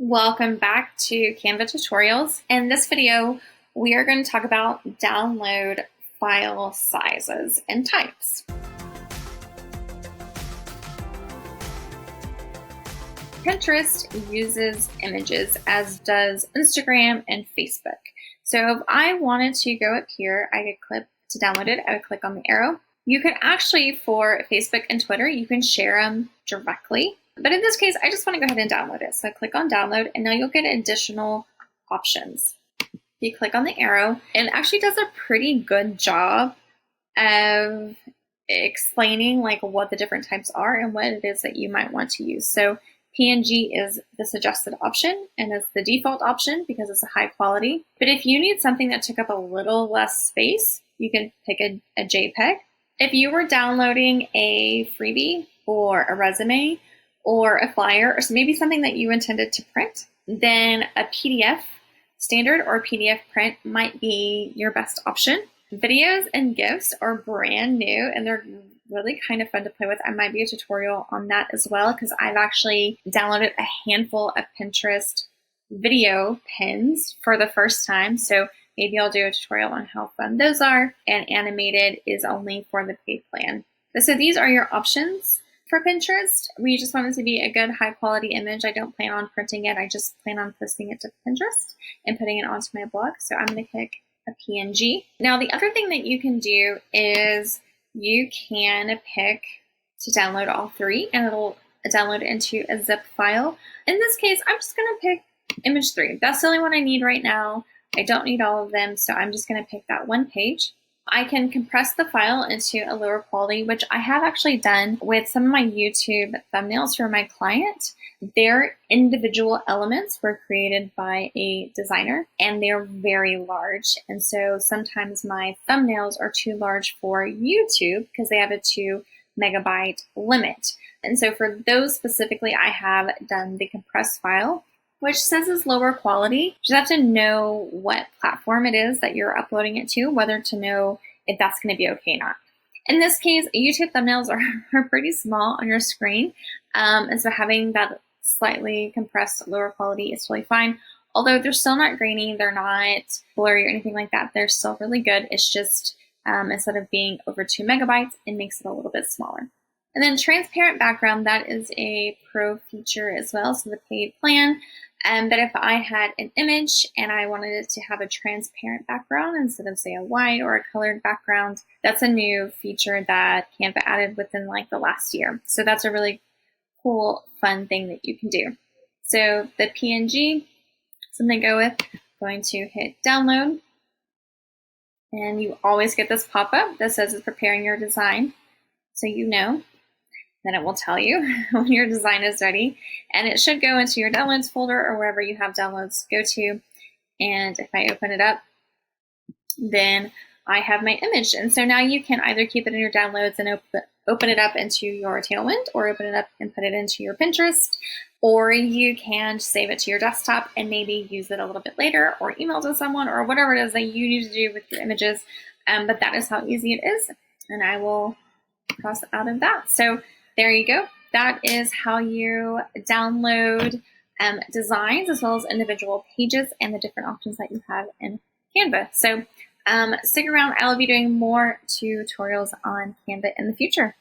Welcome back to Canva tutorials. In this video, we are going to talk about download file sizes and types. Pinterest uses images, as does Instagram and Facebook. So if I wanted to go up here, I could click to download it. I would click on the arrow. You can actually, for Facebook and Twitter, you can share them directly. But in this case, I just want to go ahead and download it. So I click on download, and now you'll get additional options. You click on the arrow, and it actually does a pretty good job of explaining like what the different types are and what it is that you might want to use. So PNG is the suggested option, and it's the default option because it's a high quality. But if you need something that took up a little less space, you can pick a JPEG. If you were downloading a freebie or a resume, or a flyer, or maybe something that you intended to print, then a PDF standard or PDF print might be your best option. Videos and GIFs are brand new and they're really kind of fun to play with. I might be a tutorial on that as well because I've actually downloaded a handful of Pinterest video pins for the first time. So maybe I'll do a tutorial on how fun those are. And animated is only for the paid plan. So these are your options. For Pinterest, we just want it to be a good high quality image. I don't plan on printing it. I just plan on posting it to Pinterest and putting it onto my blog. So I'm going to pick a PNG. Now, the other thing that you can do is you can pick to download all three and it'll download into a zip file. In this case, I'm just going to pick image 3. That's the only one I need right now. I don't need all of them. So I'm just going to pick that one page. I can compress the file into a lower quality, which I have actually done with some of my YouTube thumbnails for my client. Their individual elements were created by a designer and they're very large. And so sometimes my thumbnails are too large for YouTube because they have a 2 megabyte limit. And so for those specifically, I have done the compressed file, which says is lower quality. You just have to know what platform it is that you're uploading it to, whether to know if that's going to be okay or not. In this case, YouTube thumbnails are pretty small on your screen, and so having that slightly compressed lower quality is totally fine. Although they're still not grainy, they're not blurry or anything like that. They're still really good. It's just instead of being over 2 megabytes, it makes it a little bit smaller. And then transparent background, that is a pro feature as well, so the paid plan. But if I had an image and I wanted it to have a transparent background instead of say a white or a colored background, that's a new feature that Canva added within like the last year. So that's a really cool, fun thing that you can do. So the PNG, something to go with, going to hit download. And you always get this pop-up that says it's preparing your design. So you know. Then it will tell you when your design is ready. And it should go into your downloads folder or wherever you have downloads to go to. And if I open it up, then I have my image. And so now you can either keep it in your downloads and open it up into your Tailwind, or open it up and put it into your Pinterest, or you can save it to your desktop and maybe use it a little bit later, or email to someone, or whatever it is that you need to do with your images. But that is how easy it is. And I will cross out of that. So there you go. That is how you download designs as well as individual pages and the different options that you have in Canva. So stick around. I'll be doing more tutorials on Canva in the future.